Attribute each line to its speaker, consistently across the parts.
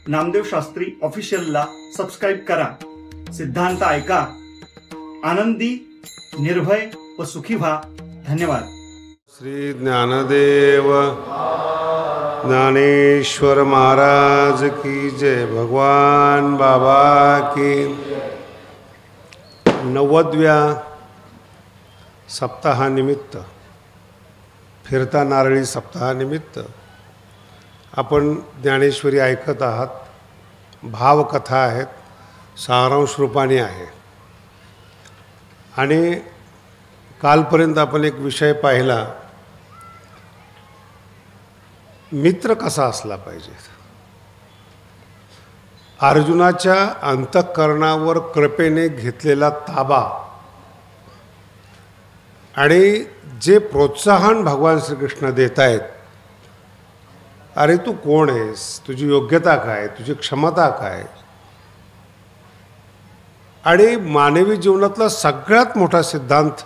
Speaker 1: Namdev Shastri ऑफिशियलला subscribe करा. सिद्धांत ऐका, आनंदी, निर्भय व सुखी व्हा. धन्यवाद.
Speaker 2: श्री ज्ञानदेव ज्ञानेश्वर महाराज की जय. भगवान बाबा की 90व्या सप्ताहानिमित्त, फिरता नारळी सप्ताहानिमित्त आपण ज्ञानेश्वरी ऐकत आहात. भावकथा आहेत, सारांश रूपाने आहे. आणि कालपर्यंत आपण एक विषय पाहिला, मित्र कसा असला पाहिजे. अर्जुनाच्या अंतःकरणावर कृपेने घेतलेला ताबा आणि जे प्रोत्साहन भगवान श्रीकृष्ण देत आहेत. अरे तू कोण आहेस, तुझी योग्यता काय, तुझी क्षमता काय. आणि मानवी जीवनातला सगळ्यात मोठा सिद्धांत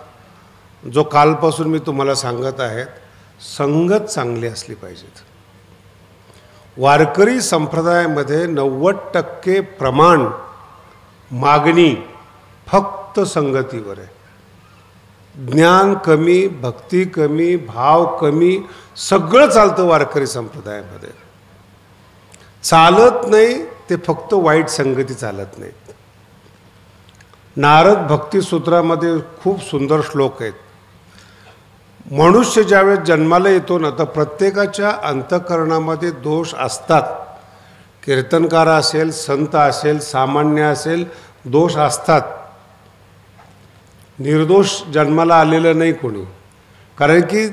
Speaker 2: जो कालपासून मी तुम्हाला सांगत आहे, संगत चांगली असली पाहिजेत. वारकरी संप्रदायामध्ये 90% प्रमाण मागणी फक्त संगतीवर आहे. ज्ञान कमी, भक्ती कमी, भाव कमी, सगळं चालतं वारकरी संप्रदायामध्ये. चालत नाही ते फक्त वाईट संगती चालत नाहीत. नारद भक्तिसूत्रामध्ये खूप सुंदर श्लोक आहेत. मनुष्य ज्यावेळेस जन्माला येतो ना, तर प्रत्येकाच्या अंतःकरणामध्ये दोष असतात. कीर्तनकार असेल, संत असेल, सामान्य असेल, दोष असतात. निर्दोष जन्माला आलेलं नाही कोणी. कारण की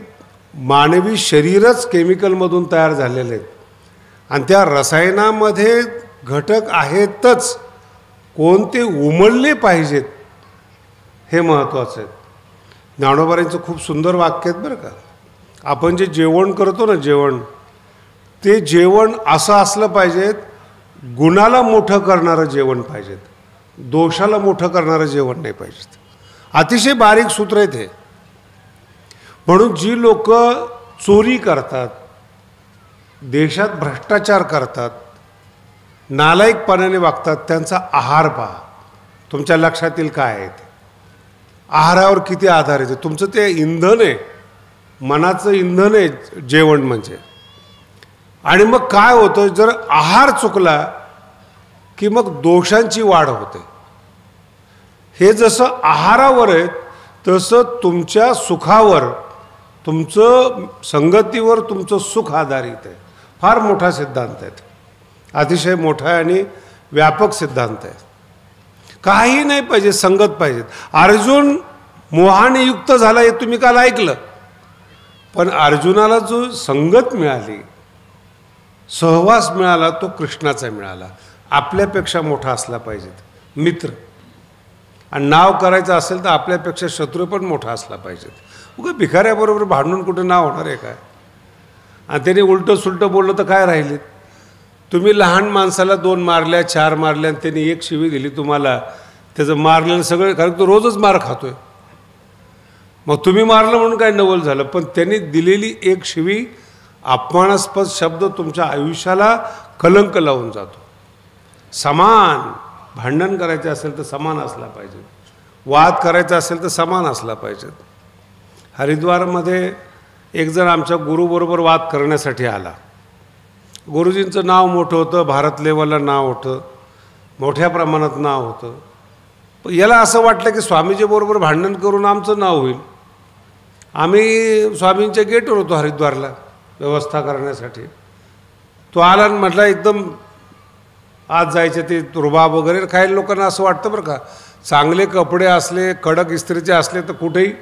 Speaker 2: मानवी शरीरच केमिकलमधून तयार झालेले आहेत आणि त्या रसायनामध्ये घटक आहेतच. कोणते उमलले पाहिजेत हे महत्त्वाचं आहे. ज्ञानोबांचं खूप सुंदर वाक्य आहेत बरं का. आपण जे जेवण करतो ना, ते जेवण असं असलं पाहिजेत, गुणाला मोठं करणारं जेवण पाहिजेत, दोषाला मोठं करणारं जेवण नाही पाहिजेत. अतिशय बारीक सूत्र आहे ते. म्हणून जी लोक चोरी करतात, देशात भ्रष्टाचार करतात, नालायकपणाने वागतात, त्यांचा आहार पहा. तुमच्या लक्षात येईल काय आहे ते. आहारावर किती आधार आहे. तुमचं ते इंधन आहे, मनाचं इंधन आहे जेवण म्हणजे. आणि मग काय होतं, जर आहार चुकला की मग दोषांची वाढ होते. हे जसं आहारावर आहे तसं तुमच्या सुखावर, तुमचं संगतीवर तुमचं सुख आधारित आहे. फार मोठा सिद्धांत आहे, अतिशय मोठा आणि व्यापक सिद्धांत आहे. काही नाही पाहिजे, संगत पाहिजे. अर्जुन मोहाने युक्त झाला हे तुम्ही काल ऐकलं. पण अर्जुनाला जो संगत मिळाली, सहवास मिळाला, तो कृष्णाचा मिळाला. आपल्यापेक्षा मोठा असला पाहिजे मित्र. आणि नाव करायचं असेल तर आपल्यापेक्षा शत्रू पण मोठा असला पाहिजे. उगा भिकाऱ्याबरोबर भांडून कुठं नाव होणार आहे काय. आणि त्याने उलटं सुलटं बोललं तर काय राहिले. तुम्ही लहान माणसाला 2 मारल्या, 4 मारल्या आणि त्यांनी 1 शिवी दिली तुम्हाला, त्याचं मारलेलं सगळं, कारण तो रोजच मार खातोय. मग तुम्ही मारलं म्हणून काय नवल झालं, पण त्यांनी दिलेली 1 शिवी, अपमानास्पद शब्द तुमच्या आयुष्याला कलंक लावून जातो. समान भांडण करायचं असेल तर समान असला पाहिजे, वाद करायचा असेल तर समान असला पाहिजे. हरिद्वारमध्ये एक जण आमच्या गुरुबरोबर वाद करण्यासाठी आला. गुरुजींचं नाव मोठं होतं, भारत लेवलला नाव होतं, मोठ्या प्रमाणात नाव होतं. पण याला असं वाटलं की स्वामीजीबरोबर भांडण करून आमचं नाव होईल. आम्ही स्वामींच्या गेटवर होतो हरिद्वारला व्यवस्था करण्यासाठी. तो आला आणि म्हटला, एकदम आज जायचे ते रुबाब वगैरे. काही लोकांना असं वाटतं बरं का, चांगले कपडे असले, कडक इस्त्रीचे असले तर कुठेही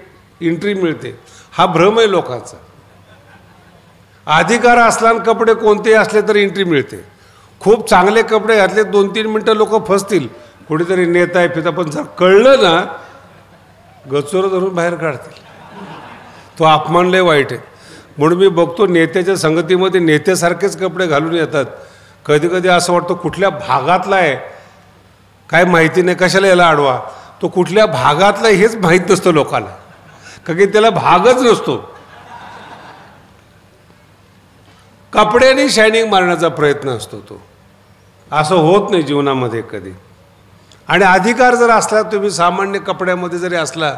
Speaker 2: एंट्री मिळते. हा भ्रम आहे लोकांचा. अधिकार असला आणि कपडे कोणतेही असले तर एंट्री मिळते. खूप चांगले कपडे घातले, 2-3 मिनटं लोक फसतील, कुठेतरी नेता आहे फिता, पण जर कळलं ना गचोर धरून बाहेर काढतील. तो अपमान लय वाईट आहे. म्हणून मी बघतो नेत्याच्या संगतीमध्ये नेत्यासारखेच कपडे घालून येतात. कधी कधी असं वाटतं कुठल्या भागातला आहे काय माहिती नाही, कशाला याला अडवा. तो कुठल्या भागातला हेच माहीत नसतं लोकांना, कारण की त्याला भागच नसतो. कपड्याने शायनिंग मारण्याचा प्रयत्न असतो तो. असं होत नाही जीवनामध्ये कधी. आणि अधिकार जर असला, तुम्ही सामान्य कपड्यामध्ये जरी असला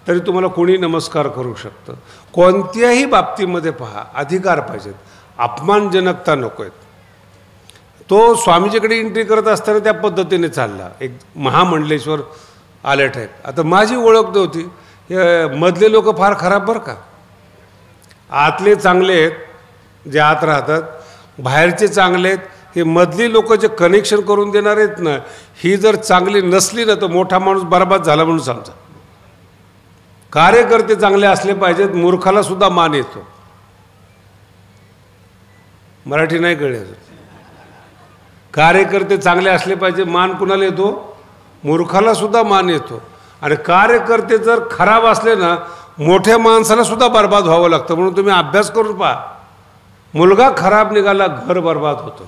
Speaker 2: तरी तुम्हाला कोणी नमस्कार करू शकतं. कोणत्याही बाबतीमध्ये पहा, अधिकार पाहिजेत, अपमानजनकता नको आहेत. तो स्वामीजीकडे एंट्री करत असताना त्या पद्धतीने चालला. एक महामंडलेश्वर आल्या टाईप. आता माझी ओळख नव्हती. हे मधले लोक फार खराब बरं का. आतले चांगले आहेत जे आत राहतात, बाहेरचे चांगले आहेत. हे मधली लोक जे कनेक्शन करून देणार आहेत ना, ही जर चांगली नसली ना तर मोठा माणूस बरबाद झाला म्हणून समजा. कार्यकर्ते चांगले असले पाहिजेत, मूर्खाला सुद्धा मान येतो. मराठी नाही कळले अजून. कार्यकर्ते चांगले असले पाहिजे, मान कुणाला येतो? मूर्खाला सुद्धा मान येतो. आणि कार्यकर्ते जर खराब असले ना, मोठ्या माणसाला सुद्धा बर्बाद व्हावं लागतं. म्हणून तुम्ही अभ्यास करून पहा. मुलगा खराब निघाला, घर बर्बाद होतं.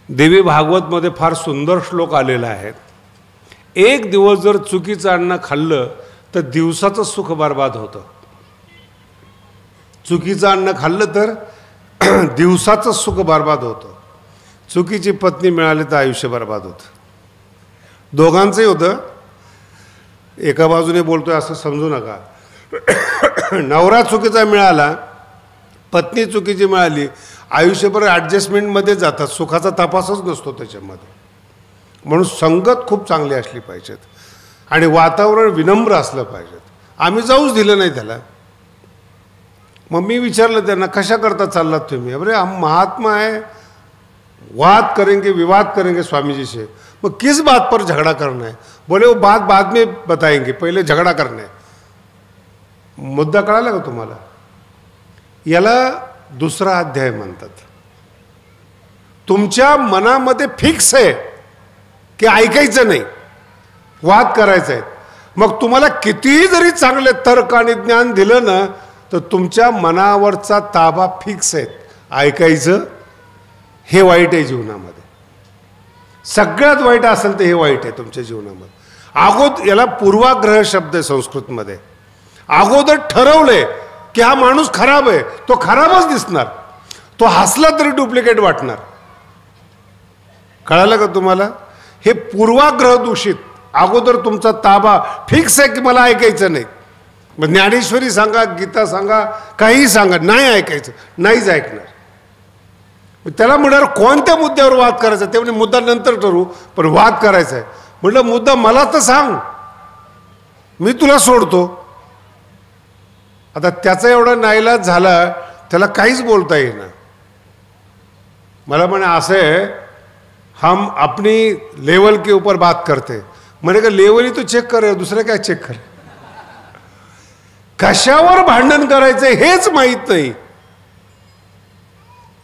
Speaker 2: देवी भागवतमध्ये फार सुंदर श्लोक आलेला आहे. एक दिवस जर चुकीचं अन्न खाल्लं तर दिवसाचं सुख बर्बाद होतं. चुकीचं अन्न खाल्लं तर दिवसाचं सुख बर्बाद होतं. चुकीची पत्नी मिळाली तर आयुष्य बर्बाद होतं. दोघांचंही होतं. एका बाजूने बोलतोय असं समजू नका. नवरा चुकीचा मिळाला, पत्नी चुकीची मिळाली, आयुष्यभर ॲडजस्टमेंटमध्ये जातात. सुखाचा तपासच नसतो त्याच्यामध्ये. म्हणून संगत खूप चांगली असली पाहिजेत आणि वातावरण विनम्र असलं पाहिजेत. आम्ही जाऊच दिलं नाही त्याला. मग मी विचारलं त्यांना, कशा करता चाललात तुम्ही? अरे हम महात्मा है, वाद करेंगे, विवाद करेंगे स्वामी जी से. मग किस बात पर झगड़ा करना है? बोले वो बात बाद में बताएंगे, पहिले झगड़ा करना है. मुद्दा कळाला का तुम्हाला? याला दुसरा अध्याय म्हणतात. तुमच्या मनामध्ये फिक्स आहे की ऐकायचं नाही, वाद करायचा आहे. मग तुम्हाला कितीही जरी चांगले तर्क आणि ज्ञान दिलं ना तर तुमच्या मनावरचा ताबा फिक्स आहे. ऐकायचं हे वाईट आहे जीवनामध्ये. सगळ्यात वाईट असेल तर हे वाईट आहे तुमच्या जीवनामध्ये. याला पूर्वाग्रह शब्द आहे संस्कृतमध्ये. अगोदर ठरवलंय की हा माणूस खराब आहे, तो खराबच दिसणार. तो हसला तरी डुप्लिकेट वाटणार. कळालं का तुम्हाला? हे पूर्वाग्रह दूषित. अगोदर तुमचा ताबा फिक्स आहे की मला ऐकायचं नाही. मग ज्ञानेश्वरी सांगा, गीता सांगा, काही सांगा, नाही ऐकायचं, नाहीच ऐकणार. त्याला म्हणाल कोणत्या मुद्द्यावर वाद करायचा? ते म्हणजे मुद्दा नंतर ठरवू, पण वाद करायचा आहे. म्हटलं मुद्दा मला तर सांग, मी तुला सोडतो. आता त्याचा एवढा नाईलाज झाला, त्याला काहीच बोलता येईना. मला म्हणे असं आहे, हम अपनी लेवल के ऊपर बात करते. म्हणे का लेवल ही तो चेक कर, दुसरं काय चेक कर. कशावर भांडण करायचं हेच माहीत नाही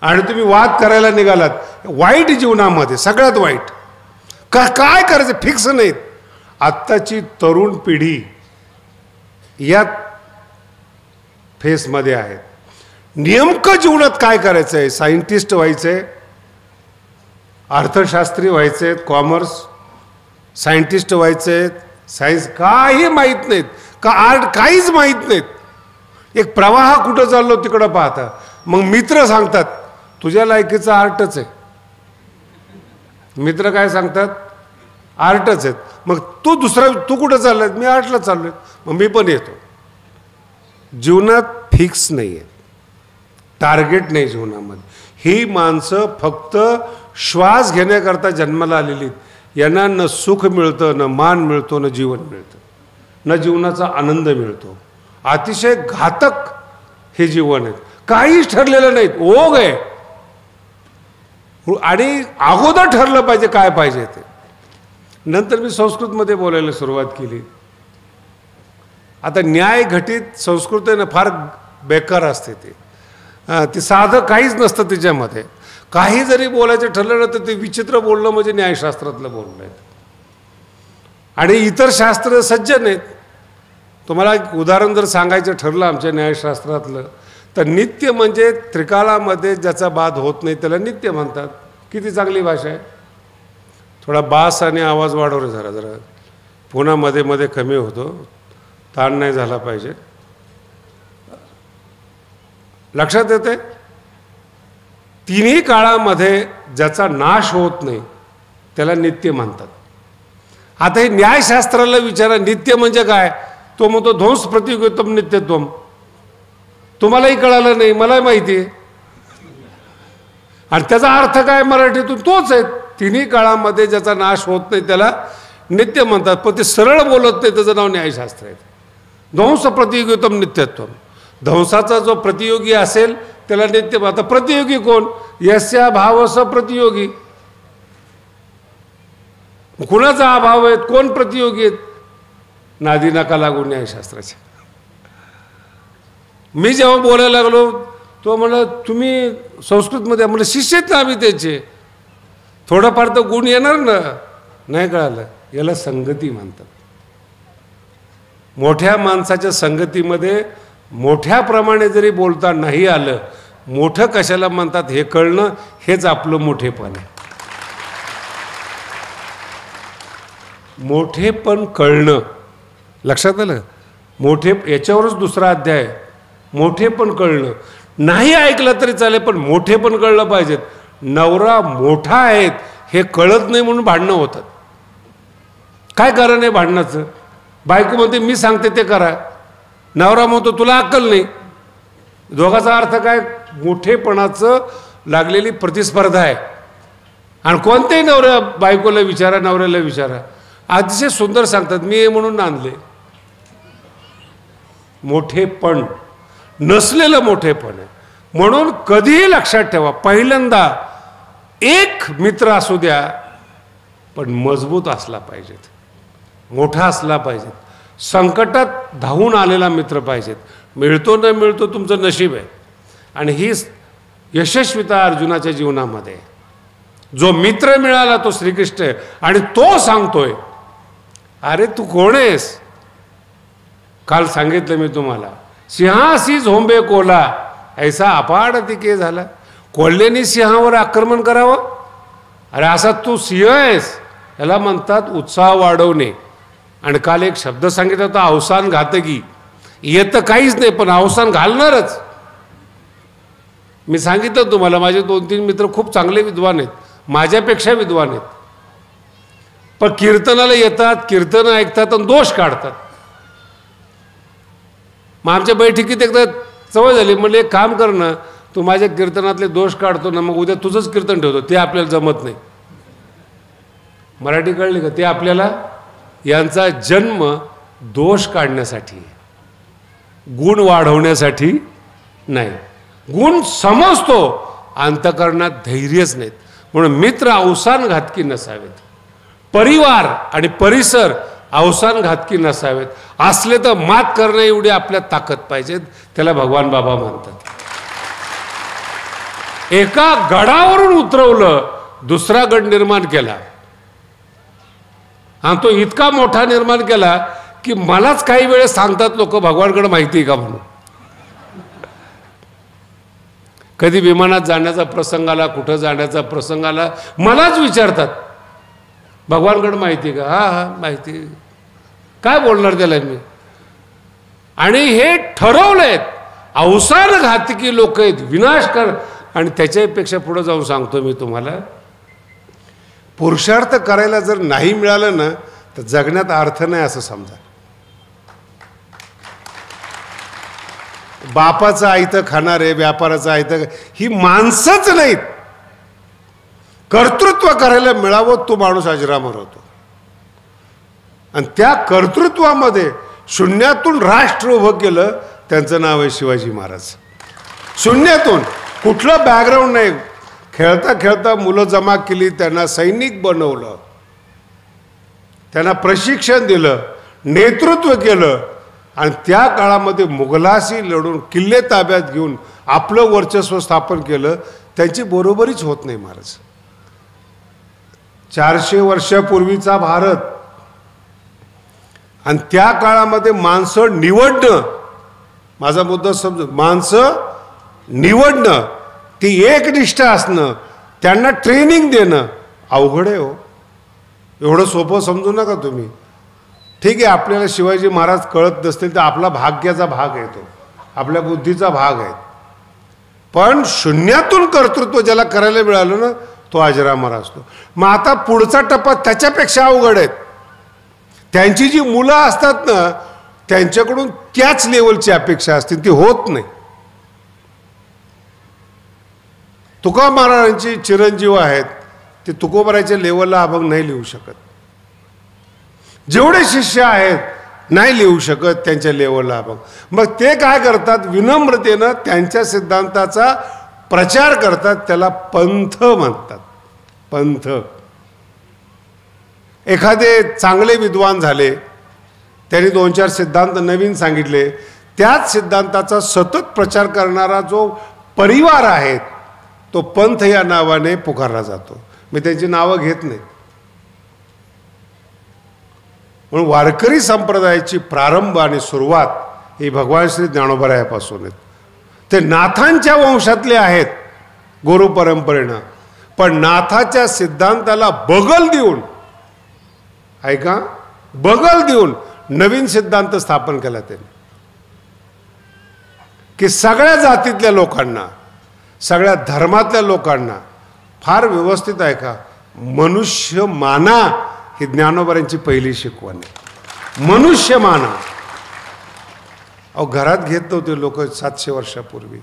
Speaker 2: आणि तुम्ही वाद करायला निघालात. वाईट जीवनामध्ये सगळ्यात वाईट. काय करायचं फिक्स नाहीत. आत्ताची तरुण पिढी या फेसमध्ये आहे. नेमकं जीवनात काय करायचं आहे? सायंटिस्ट व्हायचंय, अर्थशास्त्री व्हायचे, कॉमर्स, सायंटिस्ट व्हायचे, सायन्स, काही माहीत नाहीत का आर्ट, काहीच माहीत नाहीत. एक प्रवाह कुठं चाललो तिकडं पाहता. मग मित्र सांगतात तुझ्या लायकीचं आर्टच आहे. मित्र काय सांगतात? आर्टच आहेत. मग तू कुठं चाललाय? मी आर्टला चाललोय. मग मी पण येतो. जीवनात फिक्स नाही आहे, टार्गेट नाही जीवनामध्ये. ही माणसं फक्त श्वास घेण्याकरता जन्माला आलेली. यांना न सुख मिळतं, न मान मिळतो, न जीवन मिळतं, न जीवनाचा आनंद मिळतो. अतिशय घातक हे जीवन आहे. काहीच ठरलेलं नाही, ओघ आहे. आणि अगोदर ठरलं पाहिजे काय पाहिजे ते. नंतर मी संस्कृतमध्ये बोलायला सुरुवात केली. आता न्याय घटित संस्कृत आहे ना, फार बेकार असते ती साधं काहीच नसतं तिच्यामध्ये. काही जरी बोलायचं ठरलं ना तर ते विचित्र बोलणं म्हणजे न्यायशास्त्रातलं बोलणं आहे. आणि इतर शास्त्र सज्जन आहेत. तुम्हाला एक उदाहरण जर सांगायचं ठरलं आमच्या न्यायशास्त्रातलं तर नित्य म्हणजे त्रिकालामध्ये ज्याचा बाद होत नाही त्याला नित्य म्हणतात. किती चांगली भाषा आहे. थोडा बास आणि आवाज वाढव रे जरा जरा, पुन्हा मध्ये मध्ये कमी होतो, ताण नाही झाला पाहिजे. लक्षात येते? तिन्ही काळामध्ये ज्याचा नाश होत नाही त्याला नित्य म्हणतात. आता हे न्यायशास्त्राला विचारा, नित्य म्हणजे काय? तो म्हणतो ध्वंस प्रतियोगितम नित्यत्वम. तुम्हालाही कळालं नाही, मलाही माहिती आहे. आणि त्याचा अर्थ काय मराठीतून? तोच आहे, तिन्ही काळामध्ये ज्याचा नाश होत नाही त्याला नित्य म्हणतात. पण ते सरळ बोलत नाही, त्याचं नाव न्यायशास्त्र आहे. ध्वंस प्रतियोगितम नित्यत्वम. ध्वंसाचा जो प्रतियोगी असेल त्याला नित्य. आता प्रतियोगी कोण? यस्या भावस प्रतियोगी. कुणाचा अभाव आहेत? कोण प्रतियोगी आहेत? नादी नका लागू न्यायशास्त्राच्या. मी जेव्हा बोलायला लागलो तो म्हणलं तुम्ही संस्कृतमध्ये, म्हणलं शिष्य आहेत ना आम्ही त्याचे, थोडंफार तर गुण येणार ना. नाही कळालं, याला संगती म्हणतात. मोठ्या माणसाच्या संगतीमध्ये मोठ्याप्रमाणे जरी बोलता नाही आलं, मोठं कशाला म्हणतात हे कळणं, हेच आपलं मोठेपण आहे. मोठेपण कळणं, लक्षात आलं? मोठे, याच्यावरच दुसरा अध्याय आहे. मोठेपण कळणं. नाही ऐकलं तरी चालेल, पण मोठेपण कळलं पाहिजेत. नवरा मोठा आहेत हे कळत नाही म्हणून भांडणं होतात. काय कारण आहे भांडणाचं? बायको म्हणते मी सांगते ते करा, नवरा म्हणतो तुला अक्कल नाही. दोघाचा अर्थ काय? मोठेपणाचं लागलेली प्रतिस्पर्धा आहे. आणि कोणत्याही नवऱ्या बायकोला विचारा, नवऱ्याला विचारा, अतिशय सुंदर सांगतात, मी हे म्हणून आणले. मोठेपण नसलेलं मोठेपण आहे. म्हणून कधीही लक्षात ठेवा, पहिल्यांदा एक मित्र असू द्या, पण मजबूत असला पाहिजेत, मोठा असला पाहिजे, संकटात धावून आलेला मित्र पाहिजेत. मिळतो न मिळतो तुमचं नशीब आहे. आणि ही यशस्वीता अर्जुनाच्या जीवनामध्ये. जो मित्र मिळाला तो श्रीकृष्ण आहे. आणि तो सांगतोय, अरे तू कोण आहेस? काल सांगितलं मी तुम्हाला, सिंहासी झोंबे कोला ऐसा अपाड तिके झाला. कोल्हेनी सिंहावर आक्रमण करावं? अरे असा तू सिंह आहेस, याला म्हणतात उत्साह वाढवणे. आणि काल एक शब्द सांगितला होता, अवसान घातकी. येतं काहीच नाही पण अवसान घालणारच. मी सांगितलं तुम्हाला, माझे 2-3 मित्र खूप चांगले विद्वान आहेत, माझ्यापेक्षा विद्वान आहेत. पण कीर्तनाला येतात, कीर्तन ऐकतात आणि दोष काढतात. मग आमच्या बैठकीत एकदा सवय झाली, म्हणजे एक काम कर ना, तू माझ्या कीर्तनातले दोष काढतो ना, मग उद्या तुझंच कीर्तन ठेवतो. ते आपल्याला जमत नाही. मराठी कळली का? ते आपल्याला, यांचा जन्म दोष काढण्यासाठी, गुण वाढवण्यासाठी नाही. गुण समजतो, अंतकरणात धैर्यच नाहीत. म्हणून मित्र अवसान घातकी नसावेत, परिवार आणि परिसर अवसान घातकी नसावेत. असले तर मात करणं एवढी आपल्यात ताकद पाहिजेत. त्याला भगवान बाबा म्हणतात. एका गडावरून उतरवलं, दुसरा गड निर्माण केला. आणि तो इतका मोठा निर्माण केला की मलाच काही वेळेस सांगतात लोक, भगवानकडे माहिती आहे का म्हणून. कधी विमानात जाण्याचा प्रसंग आला, कुठं जाण्याचा प्रसंग आला, मलाच विचारतात, भगवानकडे माहिती आहे का? हा हा माहिती. काय बोलणार त्याला मी? आणि हे ठरवलेत, अवसान घातकी लोक आहेत, विनाशकर. आणि त्याच्यापेक्षा पुढे जाऊन सांगतो मी तुम्हाला, पुरुषार्थ करायला जर नाही मिळालं ना, तर जगण्यात अर्थ नाही असं समजा. बापाचं आयतं खाणारे, व्यापाराचं आयतं, ही माणसंच नाहीत. कर्तृत्व करायला मिळावं, तो माणूस अजरामर होतो. आणि त्या कर्तृत्वामध्ये शून्यातून राष्ट्र उभं केलं, त्यांचं नाव आहे शिवाजी महाराज. शून्यातून, कुठलं बॅकग्राऊंड नाही. खेळता खेळता मुलं जमा केली, त्यांना सैनिक बनवलं, त्यांना प्रशिक्षण दिलं, नेतृत्व केलं. आणि त्या काळामध्ये मुघलाशी लढून किल्ले ताब्यात घेऊन आपलं वर्चस्व स्थापन केलं. त्यांची बरोबरीच होत नाही महाराज. 400 वर्षापूर्वीचा भारत. आणि त्या काळामध्ये माणसं निवडणं, माझा मुद्दा समजून, माणसं निवडणं, ती एकनिष्ठ असणं, त्यांना ट्रेनिंग देणं अवघड आहे हो. एवढं सोपं समजू नका तुम्ही. ठीक आहे, आपल्याला शिवाजी महाराज कळत नसतील तर आपला भाग्याचा भाग आहे, तो आपल्या बुद्धीचा भाग आहे. पण शून्यातून कर्तृत्व ज्याला करायला मिळालं ना तो अजरामर असतो. मग आता पुढचा टप्पा त्याच्यापेक्षा अवघड आहे. त्यांची जी मुलं असतात ना त्यांच्याकडून त्याच लेवलची अपेक्षा असते, ती होत नाही. तुका महाराजांची चिरंजीव आहेत ते तुकोबाराच्या लेवलला अभंग नाही लिहू शकत. जेवढे शिष्य आहेत नाही लिहू शकत त्यांच्या लेवलला अभंग. मग ते काय करतात, विनम्रतेनं त्यांच्या सिद्धांताचा प्रचार करतात, त्याला पंथ म्हणतात. पंथ. एखादे चांगले विद्वान झाले, त्यांनी 2-4 सिद्धांत नवीन सांगितले, त्याच सिद्धांताचा सतत प्रचार करणारा जो परिवार आहे तो पंथ या नावाने पुकारला जातो. मी त्यांची नावं घेत नाही. म्हणून वारकरी संप्रदायाची प्रारंभ आणि सुरुवात ही भगवान श्री ज्ञानोबरायापासून आहेत. ते नाथांच्या वंशातले आहेत गुरु परंपरेनं, पण नाथाच्या सिद्धांताला बगल देऊन, ऐका, बगल देऊन नवीन सिद्धांत स्थापन केला त्यांनी की सगळ्या जातीतल्या लोकांना, सगळ्या धर्मातल्या लोकांना फार व्यवस्थित ऐका, मनुष्य माना ही ज्ञानोबरांची पहिली शिकवण आहे. मनुष्य माना. अहो घरात घेत नव्हते लोक 700 वर्षापूर्वी.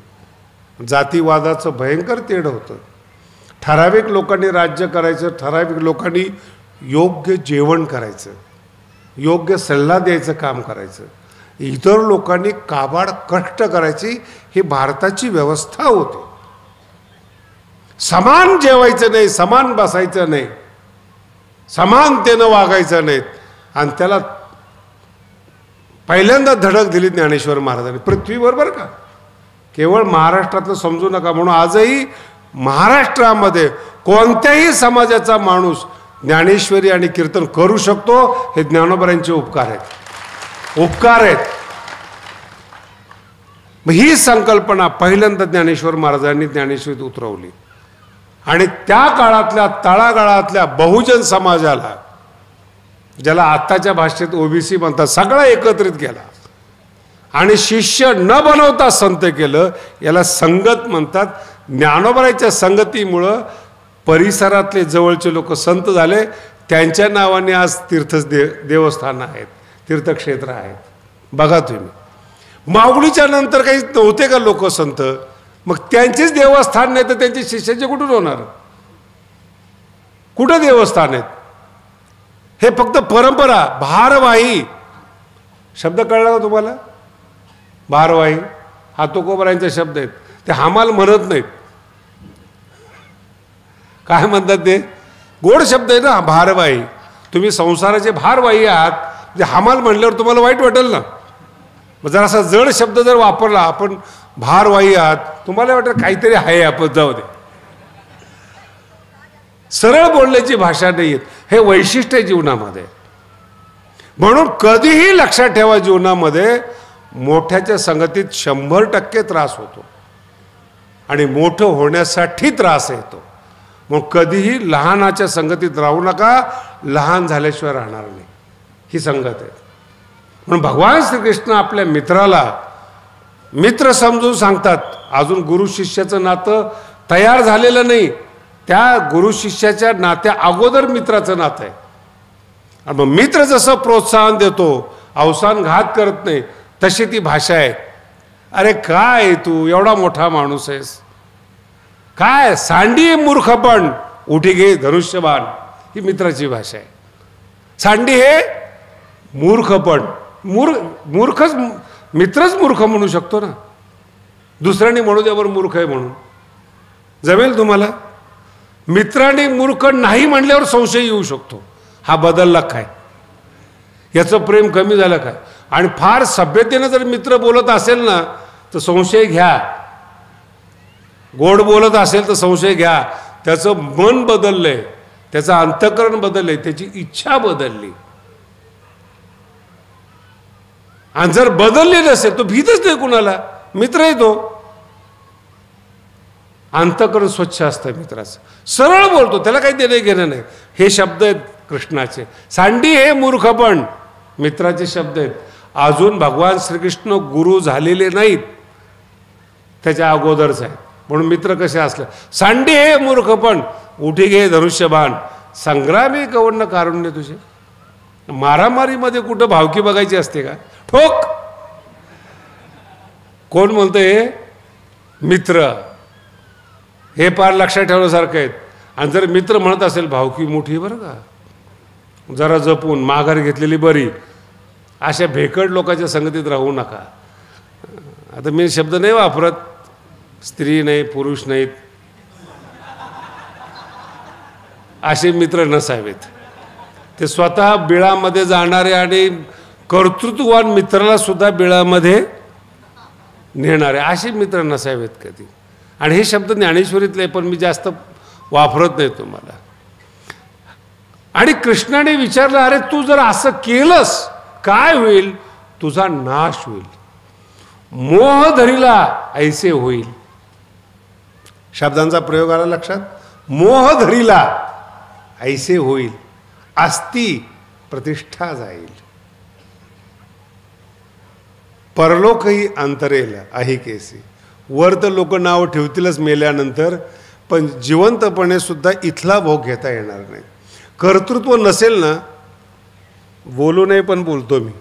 Speaker 2: जातीवादाचं भयंकर तेढ होतं. ठराविक लोकांनी राज्य करायचं, ठराविक लोकांनी योग्य जेवण करायचं, योग्य सल्ला द्यायचं काम करायचं, इतर लोकांनी काबाड कष्ट करायची. ही भारताची व्यवस्था होती. समान जेवायचं नाही, समान बसायचं नाही, समानतेनं वागायचं नाहीत. आणि त्याला पहिल्यांदा धडक दिली ज्ञानेश्वर महाराजांनी पृथ्वीवर, बरं का, केवळ महाराष्ट्रातलं समजू नका. म्हणून आजही महाराष्ट्रामध्ये कोणत्याही समाजाचा माणूस ज्ञानेश्वरी आणि कीर्तन करू शकतो. हे ज्ञानोबरांचे उपकार आहेत, उपकार आहेत. ही संकल्पना पहिल्यांदा ज्ञानेश्वर महाराजांनी ज्ञानेश्वरीत उतरवली आणि त्या काळातल्या तळागाळातल्या बहुजन समाजाला, ज्याला आत्ताच्या भाषेत ओबीसी म्हणतात, सगळा एकत्रित केला आणि शिष्य न बनवता संत केलं. याला संगत म्हणतात. ज्ञानोबराच्या संगतीमुळं परिसरातले जवळचे लोक संत झाले. त्यांच्या नावाने आज देवस्थान आहेत, तीर्थक्षेत्र आहेत. बघा तुम्ही, माऊलीच्या नंतर काही नव्हते का लोक संत? मग त्यांचेच देवस्थान नाही तर त्यांचे शिष्याचे कुठून होणार? कुठं देवस्थान आहेत? हे फक्त परंपरा. भारवाही शब्द कळला का तुम्हाला? भारवाही हा तुकोबारायांचा शब्द आहेत. ते हमाल म्हणत नाहीत. काय म्हणतात ते? गोड शब्द आहे ना भारवाही. तुम्ही संसाराचे भारवाही आहात, जे हमाल म्हणल्यावर तुम्हाला वाईट वाटेल ना. मग जर असा जड शब्द जर वापरला आपण, भारवाही आहात, तुम्हाला वाटेल काहीतरी आहे, आपण जाऊ दे. सरळ बोलण्याची भाषा नाही आहेत. हे वैशिष्ट्य आहे जीवनामध्ये. म्हणून कधीही लक्षात ठेवा, जीवनामध्ये मोठ्याच्या संगतीत 100% त्रास होतो आणि मोठं होण्यासाठी त्रास येतो. मग कधीही लहानाच्या संगतीत राहू नका. लहान झाल्याशिवाय राहणार नाही. ही संगत आहे. म्हणून भगवान श्रीकृष्ण आपल्या मित्राला मित्र समजून सांगतात. अजून गुरु शिष्याचं नातं तयार झालेलं नाही. त्या गुरु शिष्याच्या नात्या अगोदर मित्राचं नातं आहे. आणि मग मित्र जसं प्रोत्साहन देतो, अवसान घात करत नाही, तशी ती भाषा आहे. अरे काय तू एवढा मोठा माणूस आहेस, काय सांडी मूर्खपण, उठी घे धनुष्यबाण, ही मित्राची भाषा आहे. सांडी हे मूर्खपण. मूर्खच, मित्रच मूर्ख म्हणू शकतो ना. दुसऱ्याने म्हणू द्यावर मूर्ख आहे म्हणून जमेल तुम्हाला? मित्राने मूर्ख नाही म्हणल्यावर संशय येऊ शकतो. हा बदलला काय, याचं प्रेम कमी झालं काय? आणि फार सभ्यतेनं जर मित्र बोलत असेल ना तर संशय घ्या. गोड बोलत असेल तर संशय घ्या. त्याचं मन बदललंय, त्याचं अंतःकरण बदललंय, त्याची इच्छा बदलली. आणि जर बदलले नसेल तो भीतच नाही कुणाला, मित्र आहे तो. अंतःकरण स्वच्छ असतं मित्राचं, सरळ बोलतो, त्याला काही देणं घेणं नाही. हे शब्द आहेत कृष्णाचे. सांडी हे मूर्खपण मित्राचे शब्द आहेत. अजून भगवान श्रीकृष्ण गुरु झालेले नाहीत, त्याच्या अगोदरच आहेत. म्हणून मित्र कसे असले. सांडी हे मूर्खपण, उठी घे धनुष्यबाण, संग्रामी कवन्न कारुण्य तुझे. मारामारीमध्ये कुठं भावकी बघायची असते का? ठोक. कोण म्हणतंय? मित्र. हे पार लक्षात ठेवण्यासारखं आहेत. आणि जर मित्र म्हणत असेल भावकी मोठी बरं का, जरा जपून, माघार घेतलेली बरी, अशा भेकड लोकांच्या संगतीत राहू नका. आता मी शब्द नाही वापरत, स्त्री नाही, पुरुष नाहीत, असे मित्र नसावेत. ते स्वतः बिळामध्ये जाणारे आणि कर्तृत्ववान मित्राला सुद्धा बिळामध्ये नेणारे असे मित्र नसावेत कधी. आणि हे शब्द ज्ञानेश्वरीतले, पण मी जास्त वापरत नाही तुम्हाला. आणि कृष्णाने विचारलं, अरे तू जर असं केलंस काय होईल? तुझा नाश होईल. मोह धरीला ऐसे होईल. शब्दांचा प्रयोग आला लक्षात? मोह धरीला ऐसे होईल, अस्ति प्रतिष्ठा जाईल. परलोकही अंतरेल आहे केसी. वर तर लोक नाव ठेवतीलच मेल्यानंतर, पण जिवंतपणे सुद्धा इथला भोग घेता येणार नाही. कर्तृत्व नसेल ना, बोलू नये पण बोलतो मी,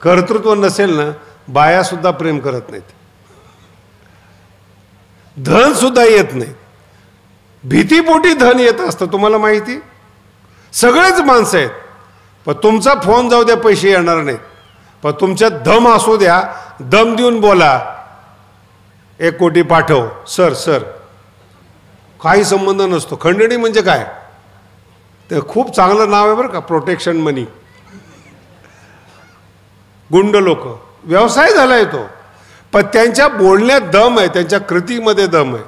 Speaker 2: कर्तृत्व नसेल ना, बाया सुद्धा प्रेम करत नाहीत, धन सुद्धा येत नाही. भीतीपोटी धन येत असतं, तुम्हाला माहिती. सगळेच माणसं आहेत, पण तुमचा फोन जाऊ द्या पैसे येणार नाहीत, पण तुमच्यात दम असू द्या, दम देऊन बोला, 1 कोटी पाठव सर. सर काही संबंध नसतो. खंडणी म्हणजे काय? ते खूप चांगलं नाव आहे बरं का, प्रोटेक्शन मनी. गुंड लोक, व्यवसाय झालाय तो, पण त्यांच्या बोलण्यात दम आहे, त्यांच्या कृतीमध्ये दम आहे.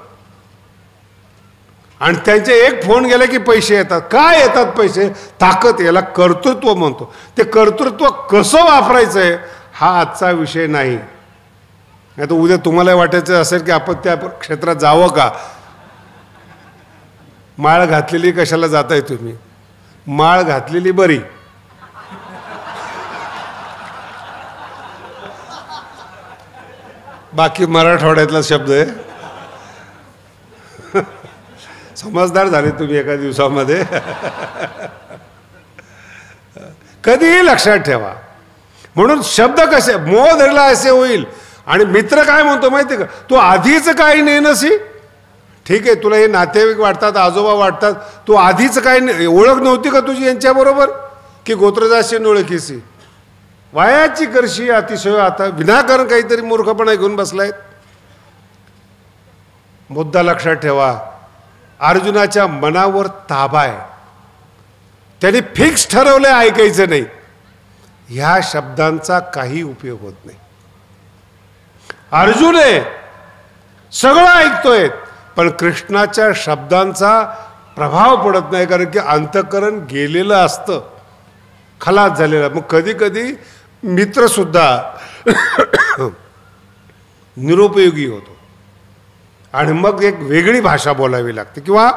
Speaker 2: आणि त्यांचे एक फोन गेला की पैसे येतात. काय येतात पैसे? ताकद. याला कर्तृत्व म्हणतो. ते कर्तृत्व कसं वापरायचं आहे हा आजचा विषय नाही. नाही तर उद्या तुम्हाला वाटायचं असेल की आपण त्या क्षेत्रात जावं का. माळ घातलेली कशाला जाताय तुम्ही? माळ घातलेली बरी. बाकी मराठवाड्यातला शब्द आहे. समजदार झाले तुम्ही एका दिवसामध्ये. कधीही लक्षात ठेवा. म्हणून शब्द कसे, मोह धरला असे होईल. आणि मित्र काय म्हणतो माहिती का, तू आधीच काही नाही नसी. ठीक आहे, तुला हे नातेवाईक वाटतात, आजोबा वाटतात, तू आधीच काय ओळख नव्हती का तुझी यांच्याबरोबर, की गोत्रदाशी ओळखीसी. वायाची करशी अतिशय आता विनाकारण काहीतरी मूर्खपणा घेऊन बसलायत. मुद्दा लक्षात ठेवा, अर्जुनाच्या मनावर ताबा आहे. त्याने फिक्स ठरवलं ऐकायचं नाही. ह्या शब्दांचा काही उपयोग होत नाही. अर्जुन आहे, सगळं ऐकतोय, पण कृष्णाच्या शब्दांचा प्रभाव पडत नाही, कारण की अंतःकरण गेलेलं असतं, खलास झालेलं. मग कधी कधी मित्र सुद्धा निरुपयोगी होतो. आणि मग एक वेगळी भाषा बोलावी लागते, किंवा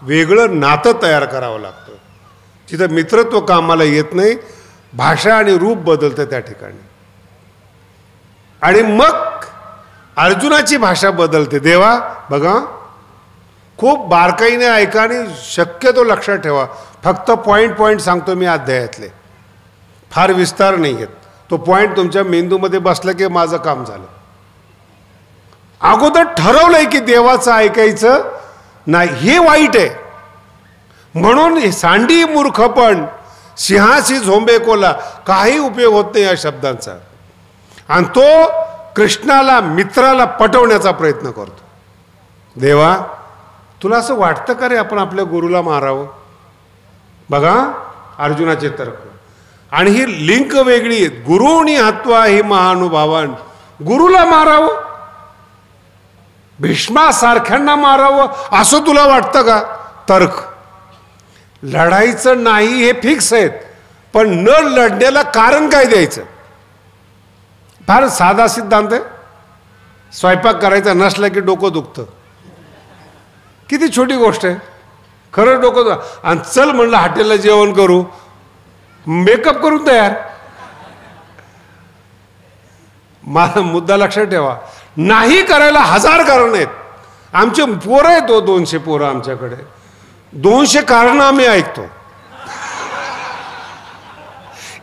Speaker 2: वेगळं नातं तयार करावं लागतं. जिथं मित्रत्व कामाला येत नाही, भाषा आणि रूप बदलतं त्या ठिकाणी. आणि मग अर्जुनाची भाषा बदलते. देवा बघा, खूप बारकाईने ऐका आणि शक्यतो लक्षात ठेवा. फक्त पॉईंट सांगतो मी अध्यायातले, फार विस्तार नाही आहेत. तो पॉईंट तुमच्या मेंदूमध्ये बसला की माझं काम झालं. अगोदर ठरवलंय की देवाचं ऐकायचं नाही, हे वाईट आहे. म्हणून सांडी मूर्खपण, सिंहासी झोंबे कोला, काही उपयोग होत नाही या शब्दांचा. आणि तो कृष्णाला, मित्राला पटवण्याचा प्रयत्न करतो. देवा तुला असं वाटतं का रे आपण आपल्या गुरुला मारावं? बघा अर्जुनाचे तर्क. आणि ही लिंक वेगळी आहे. गुरुनी हत्वा ही महानुभावान, गुरुला मारावं, भीष्मासारख्यांना मारावं असं तुला वाटतं का? तर्क. लढायचं नाही हे फिक्स आहेत, पण न लढण्याला कारण काय द्यायचं? फार साधा सिद्धांत आहे. स्वयंपाक करायचा नसला की डोकं दुखतं. किती छोटी गोष्ट आहे, खरं डोकं. आणि चल म्हणलं हॉटेलला जेवण करू, मेकअप करून तयार. माझा मुद्दा लक्षात ठेवा, नाही करायला 1000 कारण आहेत. आमचे पोरं आहेत, 200 पोरं आमच्याकडे, 200 कारण आम्ही ऐकतो.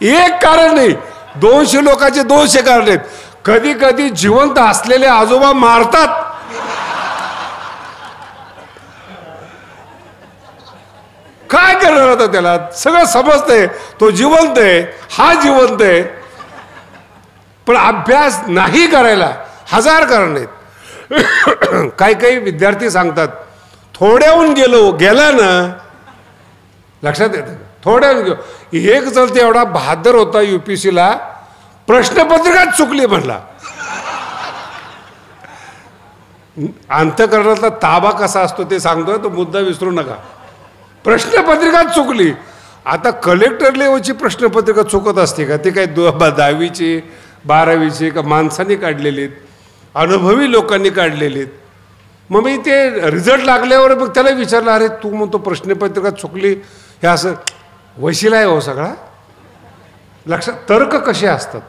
Speaker 2: एक कारण नाही, 200 लोकांचे 200 कारण आहेत. कधी कधी जिवंत असलेले आजोबा मारतात. काय करणार होता त्याला? सगळं समजतंय, तो जिवंत आहे, हा जिवंत आहे, पण अभ्यास नाही करायला 1000 कारण आहेत. काही काही विद्यार्थी सांगतात थोड्याहून गेला ना, लक्षात येतं, थोड्याहून गेलो. एक जर ते एवढा बहादर होता UPSCला, प्रश्नपत्रिकाच चुकली म्हणला. अंतःकरणातला ताबा कसा असतो ते सांगतोय, तो मुद्दा विसरू नका. प्रश्नपत्रिकाच चुकली. आता कलेक्टर लेवलची प्रश्नपत्रिका चुकत असते का? ते काय 10वीची 12वीची का माणसांनी काढलेलीत, अनुभवी लोकांनी काढलेलीत. मग मी ते रिझल्ट लागल्यावर मग त्याला विचारलं, अरे तू म्हणतो प्रश्नपत्रिका चुकली, हे असं वशिला आहे हो सगळा? लक्षात, तर्क कसे असतात.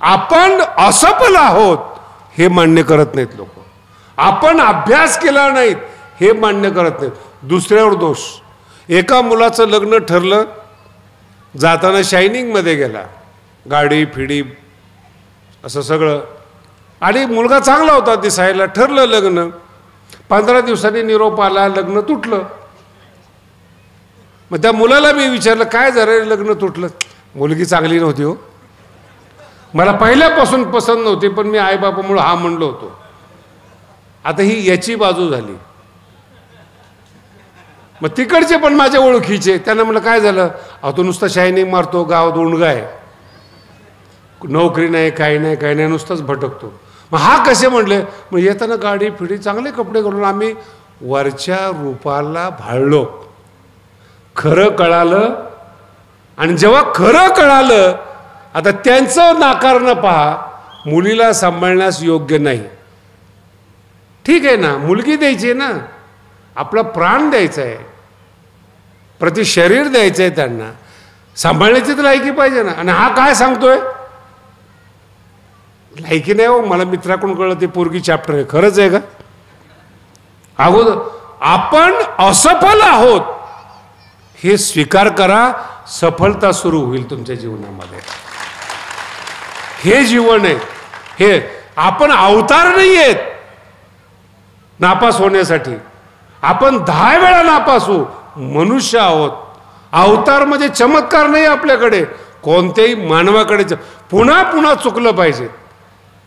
Speaker 2: आपण असफल आहोत हे मान्य करत नाहीत लोक. आपण अभ्यास केला नाहीत हे मान्य करत नाहीत. दुसऱ्यावर दोष. एका मुलाचं लग्न ठरलं, जाताना शायनिंगमध्ये गेला, गाडी फिडी असं सगळं, आणि मुलगा चांगला होता दिसायला, ठरलं लग्न. 15 दिवसांनी निरोप आला, लग्न तुटलं. मग त्या मुलाला मी विचारलं, काय झालं लग्न तुटलं? मुलगी चांगली नव्हती हो, मला पहिल्यापासून पसंत नव्हती, पण मी आईबापामुळे हा म्हणलो होतो. आता ही याची बाजू झाली. मग तिकडचे पण माझ्या ओळखीचे, त्यांना म्हणलं काय झालं? अहो तो नुसता शायनिंग मारतो, गावात उंडगा आहे, नोकरी नाही, काही नाही, काही नाही, नुसताच भटकतो. मग हा कसे म्हणले? मग येताना गाडी फिडी चांगले कपडे घालून आम्ही वरच्या रूपाला भाळलो. खरं कळालं, आणि जेव्हा खरं कळालं, आता त्यांचं नाकारणं पहा, मुलीला सांभाळण्यास योग्य नाही. ठीक आहे ना, मुलगी द्यायची ना, आपला प्राण द्यायचा आहे, प्रति शरीर द्यायचं आहे, त्यांना सांभाळण्याची तर लायकी पाहिजे ना. आणि हा काय सांगतोय? लायकी नाही हो, मला मित्राकडून कळलं ते पोरगी चॅप्टर आहे. खरंच आहे का? अगोदर आपण असफल आहोत हे स्वीकार करा, सफलता सुरू होईल तुमच्या जीवनामध्ये. हे जीवन आहे. हे आपण अवतार नाही आहेत नापास होण्यासाठी. आपण 10 वेळा नापास होऊ, मनुष्य आहोत. अवतार म्हणजे चमत्कार नाही आपल्याकडे, कोणत्याही मानवाकडे. पुन्हा पुन्हा चुकलं पाहिजे,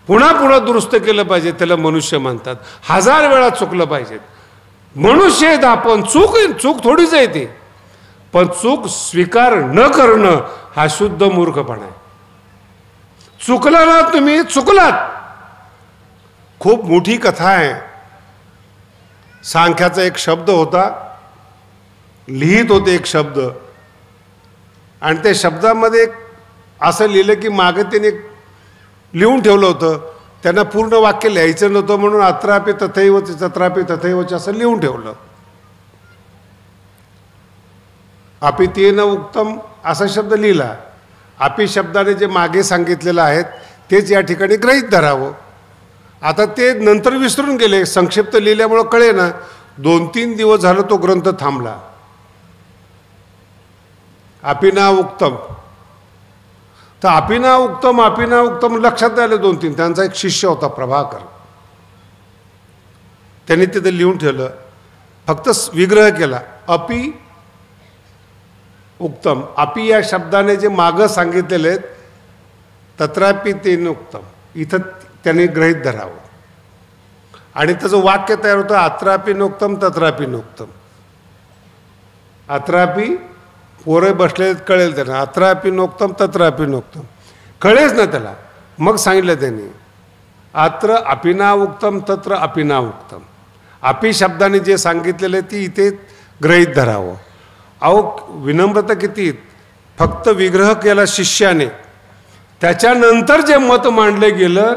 Speaker 2: पुन्हा पुन्हा दुरुस्त केलं पाहिजे, त्याला मनुष्य म्हणतात. 1000 वेळा चुकलं पाहिजे. मनुष्य आहेत आपण. चूक थोडीच आहे ती, पण चूक स्वीकार न करणं हा शुद्ध मूर्खपणा आहे. चुकला ना तुम्ही, चुकलात. खूप मोठी कथा आहे. सांख्याचा एक शब्द होता, लिहित होते एक शब्द, आणि त्या शब्दामध्ये असं लिहिलं की मागे त्याने लिहून ठेवलं होतं. त्यांना पूर्ण वाक्य लिहायचं नव्हतं म्हणून अत्रापि तथैवच तत्रापि तथैवच असं लिहून ठेवलं. अपि तेन उक्तम असा शब्द लिहिला. अपि शब्दाने जे मागे सांगितलेलं आहेत तेच या ठिकाणी गृहीत धरावं. आता ते नंतर विसरून गेले, संक्षिप्त लिहिल्यामुळं कळे ना. 2-3 दिवस झालं तो ग्रंथ थांबला. अपिना उक्तम, तर अपिना उक्तम लक्षात आलं 2-3. त्यांचा एक शिष्य होता प्रभाकर, त्यांनी तिथं लिहून ठेवलं, फक्त विग्रह केला. अपि उक्तम, अपि या शब्दाने जे मागं सांगितलेले आहेत, तत्रापि तेन उक्तम, इथं त्यांनी गृहीत धरावं. आणि त्याचं वाक्य तयार होतं, अत्रापि नोक्तम तत्रापि नोक्तम. अत्रापि पोरे बसले कळेल त्यांना, अत्रापि नोक्तम तत्रापि नोक्तम कळेच ना त्याला. मग सांगितलं त्यांनी, अत्र अपिना उक्तम तत्र अपिना उक्तम. अपि शब्दाने जे सांगितलेले ती इथे गृहीत धरावं. अहो विनम्रता किती, फक्त विग्रह केला शिष्याने, त्याच्यानंतर जे मत मांडलं गेलं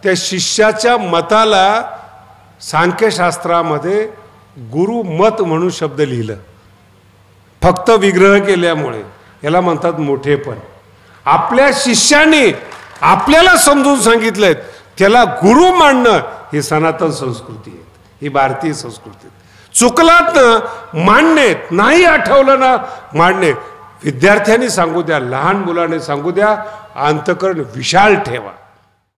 Speaker 2: त्या शिष्याच्या मताला सांख्यशास्त्रामध्ये गुरुमत म्हणून शब्द लिहिलं. फक्त विग्रह केल्यामुळे याला म्हणतात मोठेपण. आपल्या शिष्याने आपल्याला समजून सांगितलंय त्याला गुरु मानणं ही सनातन संस्कृती आहे. ही भारतीय संस्कृती. चुकलात ना मांडणे, नाही आठवलं ना मांडणे. विद्यार्थ्यांनी सांगू द्या, लहान मुलाने सांगू द्या, अंतःकरण विशाल ठेवा.